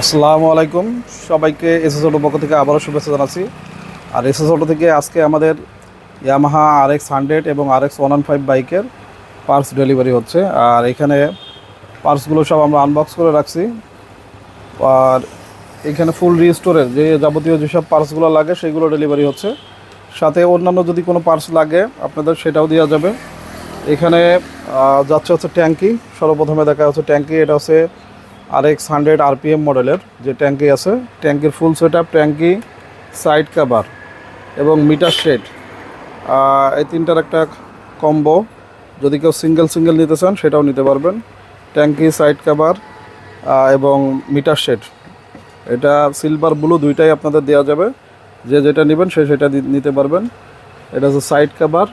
আসসালামু আলাইকুম সবাইকে এসএস অটো পক্ষ থেকে আবারও শুভেচ্ছা জানাচ্ছি। আর এসএস অটো থেকে আজকে আমাদের ইয়ামাহা RX 100 এবং RX 115 বাইকের পার্টস ডেলিভারি হচ্ছে। আর এখানে পার্টসগুলো সব আমরা আনবক্স করে রাখছি। আর এখানে ফুল রিস্টোরের যে যাবতীয় যেসব পার্টসগুলো লাগে সেগুলো ডেলিভারি হচ্ছে, সাথে অন্যান্য যদি কোনো পার্টস লাগে আপনাদের সেটাও দেওয়া যাবে। এখানে যাচ্ছে হচ্ছে ট্যাঙ্কি। সর্বপ্রথমে দেখা হচ্ছে ট্যাঙ্কি। এটা হচ্ছে RX 100 RPM মডেলের যে ট্যাঙ্কি আছে, ট্যাঙ্কির ফুল সেট আপ, ট্যাঙ্কি, সাইড কাভার এবং মিটার শেড, এই তিনটার একটা কম্বো। যদি কেউ সিঙ্গেল নিতে চান সেটাও নিতে পারবেন। ট্যাঙ্কি, সাইড কাভার এবং মিটার শেড, এটা সিলভার ব্লু দুইটাই আপনাদের দেওয়া যাবে। যে যেটা নেবেন সেটা নিতে পারবেন। এটা হচ্ছে সাইড কাভার,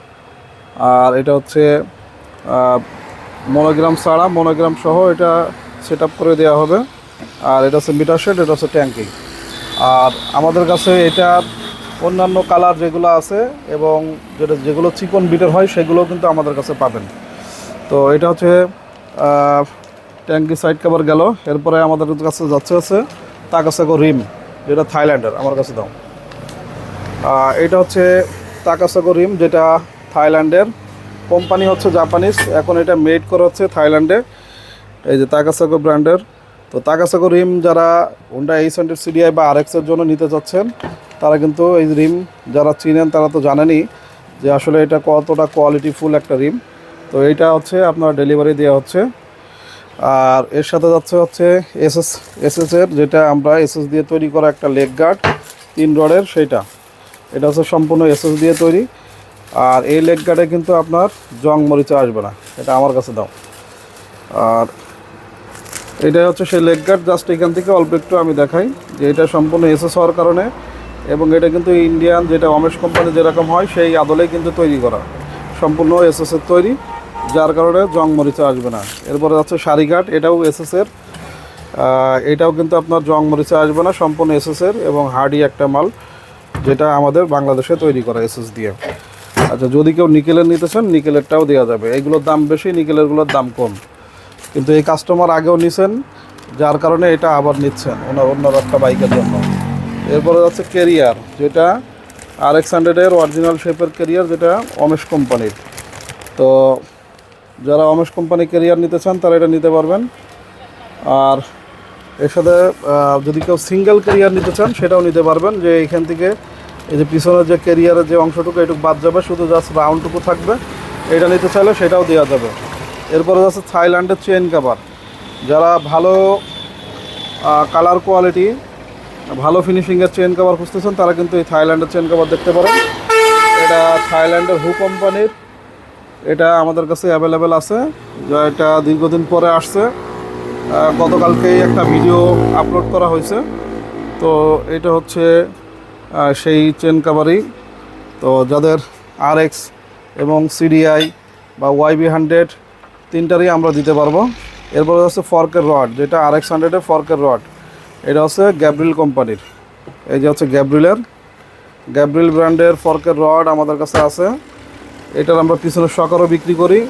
আর এটা হচ্ছে মনোগ্রাম ছাড়া, মনোগ্রাম সহ এটা সেট আপ করে দেওয়া হবে। আর এটা হচ্ছে মিটার শেড, এটা হচ্ছে ট্যাঙ্কি। আর আমাদের কাছে এটা অন্যান্য কালার যেগুলো আছে এবং যেগুলো চিকন বিটের হয় সেগুলোও কিন্তু আমাদের কাছে পাবেন। তো এটা হচ্ছে ট্যাঙ্কি, সাইড কভার গেল। এরপরে আমাদের কাছে যাচ্ছে তাকাসাগো রিম, যেটা থাইল্যান্ডের। আমার কাছে দাও। এটা হচ্ছে তাকাসাগো রিম, যেটা থাইল্যান্ডের। কোম্পানি হচ্ছে জাপানিজ, এখন এটা মেড করা হচ্ছে থাইল্যান্ডে। এই যে তাকাসাগো ব্র্যান্ডের। তো তাকাসাগো রিম যারা হোন্ডা H100 CDI বা RX-এর জন্য নিতে চাচ্ছেন তারা কিন্তু এই রিম যারা চিনেন তারা তো জানেনই যে আসলে এটা কতটা কোয়ালিটিফুল একটা রিম। তো এইটা হচ্ছে আপনার ডেলিভারি দেওয়া হচ্ছে। আর এর সাথে হচ্ছে এসএসের, যেটা আমরা এসএস দিয়ে তৈরি করা একটা লেগ গার্ড 3 রডের, সেইটা। এটা হচ্ছে সম্পূর্ণ এসএস দিয়ে তৈরি। আর এই লেগ গার্ডে কিন্তু আপনার জং মরিচা আসবে না। এটা আমার কাছে দাও। আর এটা হচ্ছে সেই লেগ গার্ড। জাস্ট এখান থেকে অল্প একটু আমি দেখাই যে এটা সম্পূর্ণ এসএস হওয়ার কারণে, এবং এটা কিন্তু ইন্ডিয়ান যেটা অমেশ কোম্পানি যেরকম হয় সেই আদলেই কিন্তু তৈরি করা, সম্পূর্ণ এসএসের তৈরি, যার কারণে জং মরিচা আসবে না। এরপরে যাচ্ছে সারি গার্ড, এটাও এসএসের। এটাও কিন্তু আপনার জং মরিচা আসবে না, সম্পূর্ণ এসএসের এবং হার্ডি একটা মাল, যেটা আমাদের বাংলাদেশে তৈরি করা এসএস দিয়ে। আচ্ছা, যদি কেউ নিকেলের নিতে চান নিকেলেরটাও দেওয়া যাবে। এইগুলোর দাম বেশি, নিকেলেরগুলোর দাম কম। কিন্তু এই কাস্টমার আগেও নিছেন, যার কারণে এটা আবার নিচ্ছেন অন্য একটা বাইকের জন্য। এরপরে যাচ্ছে কেরিয়ার, যেটা RX 100-এর অরিজিনাল শেপের কেরিয়ার, যেটা অমেশ কোম্পানির। তো যারা অমেশ কোম্পানি কেরিয়ার নিতে চান তারা এটা নিতে পারবেন। আর এর সাথে যদি কেউ সিঙ্গেল কেরিয়ার নিতে চান সেটাও নিতে পারবেন। যে এইখান থেকে এই যে পিছনের যে কেরিয়ারের যে অংশটুকু এটুকু বাদ যাবে, শুধু জাস্ট রাউন্ডটুকু থাকবে, এটা নিতে চাইলে সেটাও দেওয়া যাবে। এরপরে যাচ্ছে থাইল্যান্ডের চেন কাভার। যারা ভালো কালার কোয়ালিটি, ভালো ফিনিশিংয়ের চেন কাভার খুঁজতেছেন তারা কিন্তু এই থাইল্যান্ডের চেন কাভার দেখতে পারেন। এটা থাইল্যান্ডের হু কোম্পানির। এটা আমাদের কাছে অ্যাভেলেবেল আছে, যা এটা দীর্ঘদিন পরে আসছে। গতকালকেই একটা ভিডিও আপলোড করা হয়েছে। তো এটা হচ্ছে সেই চেন কাভারই। তো যাদের RX এবং CDI বা YB100 তিনটারই আমরা দিতে পারবো। এরপরে হচ্ছে ফর্কের রড, যেটা RX 100-এর ফর্কের রড। এটা হচ্ছে গ্যাব্রিল কোম্পানির। এই যে হচ্ছে গ্যাব্রিল ব্র্যান্ডের ফর্কের রড আমাদের কাছে আছে। এটার আমরা পিছনের শকারও বিক্রি করি।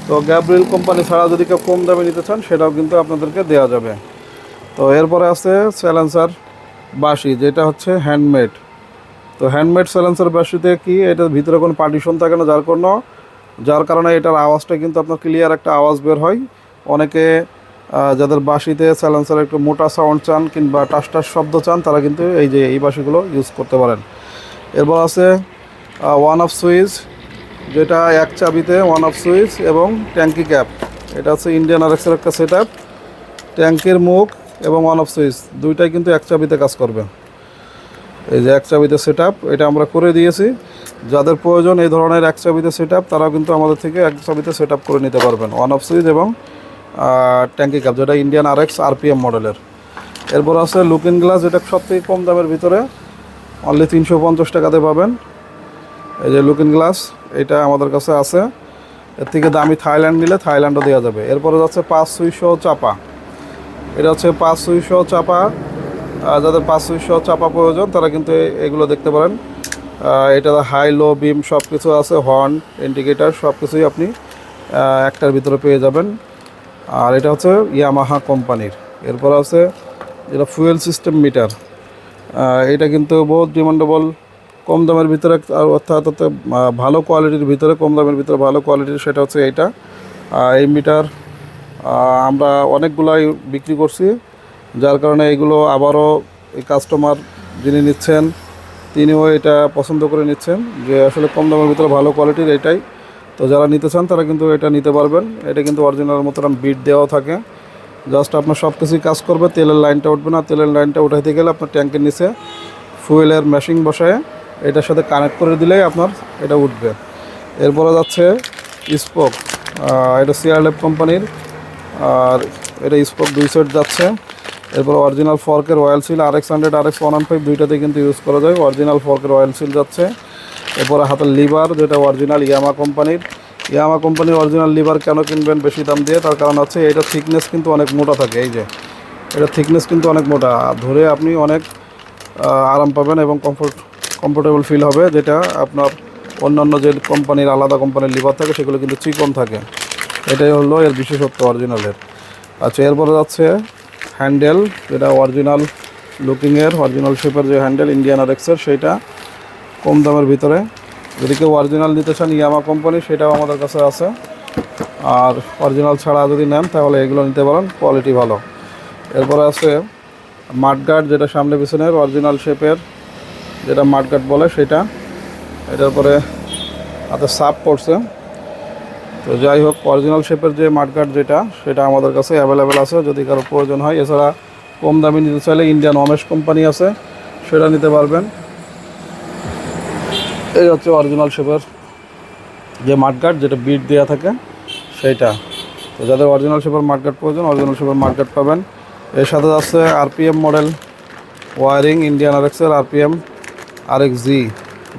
তো গ্যাব্রিল কোম্পানি ছাড়া যদি কেউ কম দামে নিতে চান সেটাও কিন্তু আপনাদেরকে দেওয়া যাবে। তো এরপরে আছে স্যালেন্সার বাঁশি, যেটা হচ্ছে হ্যান্ডমেড। তো হ্যান্ডমেড স্যালেন্সার বাঁশিতে কি, এটার ভিতরে কোনো পার্টিশন থাকে না, যার কারণে এটার আওয়াজটা কিন্তু আপনার ক্লিয়ার একটা আওয়াজ বের হয়। অনেকে যাদের বাঁশিতে স্যালেন্সার একটু মোটা সাউন্ড চান কিংবা টাস শব্দ চান তারা কিন্তু এই বাঁশিগুলো ইউজ করতে পারেন। এরপর আছে ওয়ান অফ সুইচ, যেটা এক চাবিতে ওয়ান অফ সুইচ, এবং ট্যাঙ্কি ক্যাপ। এটা হচ্ছে ইন্ডিয়ান RX-এর একটা সেট আপ। ট্যাঙ্কির মুখ এবং ওয়ান অফ সুইচ দুইটাই কিন্তু এক চাবিতে কাজ করবে। এই যে এক চাবিতে সেট আপ, এটা আমরা করে দিয়েছি। যাদের প্রয়োজন এই ধরনের এক চাবিতে সেট আপ তারাও কিন্তু আমাদের থেকে এক চাবিতে সেট আপ করে নিতে পারবেন, ওয়ান অফ সুইচ এবং ট্যাঙ্কি ক্যাপ, যেটা ইন্ডিয়ান RX RPM মডেলের। এরপর আছে লুকিং গ্লাস, যেটা সবথেকে কম দামের ভিতরে, অনলি 350 টাকাতে পাবেন। এই যে লুকিং গ্লাস, এটা আমাদের কাছে আছে। এর থেকে দামি থাইল্যান্ড নিলে থাইল্যান্ডও দেওয়া যাবে। এরপরে যাচ্ছে 5 সুইচ সহ চাপা। এটা হচ্ছে 5 সুইচ সহ চাপা। যাদের 5 সুইচ সহ চাপা প্রয়োজন তারা কিন্তু এগুলো দেখতে পারেন। এটা হাই লো বিম সব কিছু আছে, হর্ন, ইন্ডিকেটার সব কিছুই আপনি একটার ভিতরে পেয়ে যাবেন। আর এটা হচ্ছে ইয়ামাহা কোম্পানির। এরপর আছে যেটা ফুয়েল সিস্টেম মিটার। এটা কিন্তু বহুত ডিমান্ডেবল, কম দামের ভিতরে, অর্থাৎ ভালো কোয়ালিটির ভিতরে, কম দামের ভিতরে ভালো কোয়ালিটির, সেটা হচ্ছে এইটা। এই মিটার আমরা অনেকগুলাই বিক্রি করছি, যার কারণে এগুলো আবারও এই কাস্টমার যিনি নিচ্ছেন তিনিও এটা পছন্দ করে নিচ্ছেন যে আসলে কম দামের ভিতরে ভালো কোয়ালিটির এটাই। তো যারা নিতে চান তারা কিন্তু এটা নিতে পারবেন। এটা কিন্তু অরিজিনাল মতন বিট দেওয়াও থাকে। জাস্ট আপনার সব কিছুই কাজ করবে, তেলের লাইনটা উঠবে না। তেলের লাইনটা উঠাইতে গেলে আপনার ট্যাঙ্কের নিচে ফুয়েলের মেশিন বসায় এটার সাথে কানেক্ট করে দিলেই আপনার এটা উঠবে। এরপরে যাচ্ছে স্পোক, এটা সিআরএফ কোম্পানির, আর এটা স্পোক 2 সেট যাচ্ছে। এরপর original ফর্কের oil seal RX100 RX115 দুইটাতে কিন্তু ইউজ করা যায়। অরিজিনাল ফর্কের অয়েল সিল যাচ্ছে। এরপরে হাতের লিভার, যেটা অরিজিনাল ইয়ামা কোম্পানির অরিজিনাল লিভার কেন কিনবেন বেশি দাম দিয়ে? তার কারণ হচ্ছে এটা থিকনেস কিন্তু অনেক মোটা থাকে। এই যে এটা থিকনেস কিন্তু অনেক মোটা, ধরে আপনি অনেক আরাম পাবেন এবং কমফোর্টেবল ফিল হবে, যেটা আপনার অন্যান্য যে কোম্পানির আলাদা কোম্পানির লিভার থাকে সেগুলো কিন্তু চিকন থাকে। এটাই হলো এর বিশেষত্ব অরিজিনালের। আচ্ছা, এরপরে যাচ্ছে হ্যান্ডেল, যেটা অরিজিনাল লুকিংয়ের অরিজিনাল শেপের যে হ্যান্ডেল ইন্ডিয়ান RX-এর, সেইটা কম দামের ভিতরে। যদি কেউ অরিজিনাল নিতে চান ইয়ামা কোম্পানি, সেটাও আমাদের কাছে আছে। আর অরিজিনাল ছাড়া যদি নেন তাহলে এগুলো নিতে পারেন, কোয়ালিটি ভালো। এরপরে আছে মাডগার্ড, যেটা সামনে পিছনের অরিজিনাল শেপের, যেটা মাডগার্ড বলে সেটা। এটার পরে হাতে সাপ পড়ছে। তো যাই হোক, অরিজিনাল শেপের যে মাডগার্ড যেটা, সেটা আমাদের কাছে অ্যাভেলেবেল আছে যদি কারো প্রয়োজন হয়। এছাড়া কম দামে নিতে চাইলে ইন্ডিয়ান ওমেশ কোম্পানি আছে, সেটা নিতে পারবেন। এই হচ্ছে অরিজিনাল শেপের যে মাডগার্ড, যেটা বিট দেওয়া থাকে সেইটা। তো যাদের অরিজিনাল শেপের মাডগার্ড প্রয়োজন, অরিজিনাল শেপের মাডগার্ড পাবেন। এর সাথে আছে RPM মডেল ওয়ারিং, ইন্ডিয়ান RX-এর RPM RXG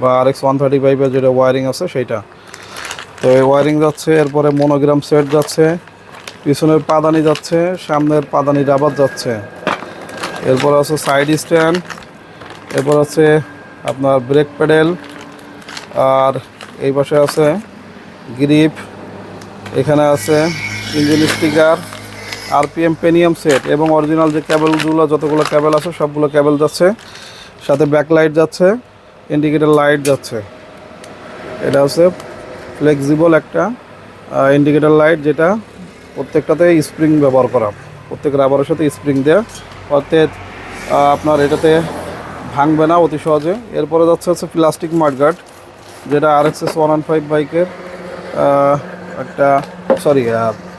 বা RX135-এর যেটা ওয়ারিং আছে সেইটা। তো এই ওয়ারিং যাচ্ছে। এরপরে মনোগ্রাম সেট যাচ্ছে, পিছনের পাদানি যাচ্ছে, সামনের পাদানি রাবার যাচ্ছে। এরপর আছে সাইড স্ট্যান্ড, এরপর আছে আপনার ব্রেক প্যাডেল, আর এই পাশে আছে গ্রিপ, এখানে আছে engine sticker, RPM pinion set এবং অরিজিনাল যে ক্যাবেলগুলো, যতগুলো ক্যাবেল আছে সবগুলো ক্যাবেল যাচ্ছে। সাথে ব্যাকলাইট যাচ্ছে, ইন্ডিকেটর লাইট যাচ্ছে। এটা হচ্ছে ফ্লেক্সিবল একটা ইন্ডিকেটর লাইট, যেটা প্রত্যেকটাতে স্প্রিং ব্যবহার করা, প্রত্যেক রাবারের সাথে স্প্রিং দেওয়া, অর্থাৎ আপনার এটাতে ভাঙবে না অতি সহজে। এরপরে হচ্ছে প্লাস্টিক মাডগার্ড, যেটা RX-115 বাইকের একটা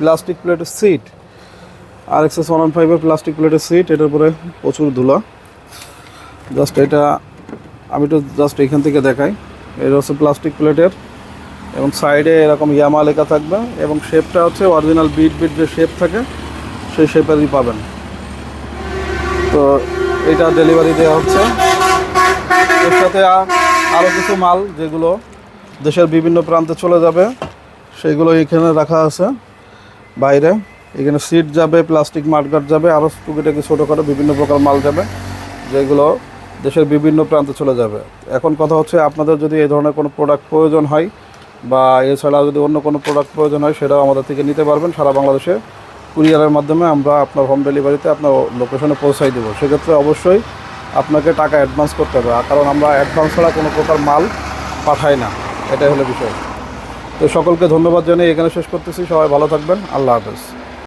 প্লাস্টিক প্লেটের সিট, RX-115-এর প্লাস্টিক প্লেটের সিট। এটার উপরে প্রচুর ধুলা। জাস্ট এটা আমি তো জাস্ট এখান থেকে দেখাই। এটা হচ্ছে প্লাস্টিক প্লেটের, এবং সাইডে এরকম ইয়ামা লেখা থাকবে, এবং শেপটা হচ্ছে অরিজিনাল বিট যে শেপ থাকে সেই শেপেরই পাবেন। তো এটা ডেলিভারি দেওয়া হচ্ছে। এর সাথে আরও কিছু মাল যেগুলো দেশের বিভিন্ন প্রান্তে চলে যাবে, সেগুলো এখানে রাখা আছে বাইরে। এখানে সিট যাবে, প্লাস্টিক মাডগার্ড যাবে, আরও টুকিটাকি ছোটোখাটো বিভিন্ন প্রকার মাল যাবে, যেগুলো দেশের বিভিন্ন প্রান্তে চলে যাবে। এখন কথা হচ্ছে, আপনাদের যদি এই ধরনের কোনো প্রোডাক্ট প্রয়োজন হয় বা এছাড়া যদি অন্য কোনো প্রোডাক্ট প্রয়োজন হয়, সেটাও আমাদের থেকে নিতে পারবেন। সারা বাংলাদেশে কুরিয়ারের মাধ্যমে আমরা আপনার হোম ডেলিভারিতে আপনার লোকেশনে পৌঁছাই দেবো। সেক্ষেত্রে অবশ্যই আপনাকে টাকা অ্যাডভান্স করতে হবে, কারণ আমরা অ্যাডভান্স ছাড়া কোনো প্রকার মাল পাঠাই না, এটাই হলো বিষয়। তো সকলকে ধন্যবাদ জানিয়ে এখানে শেষ করতেছি। সবাই ভালো থাকবেন। আল্লাহ হাফেজ।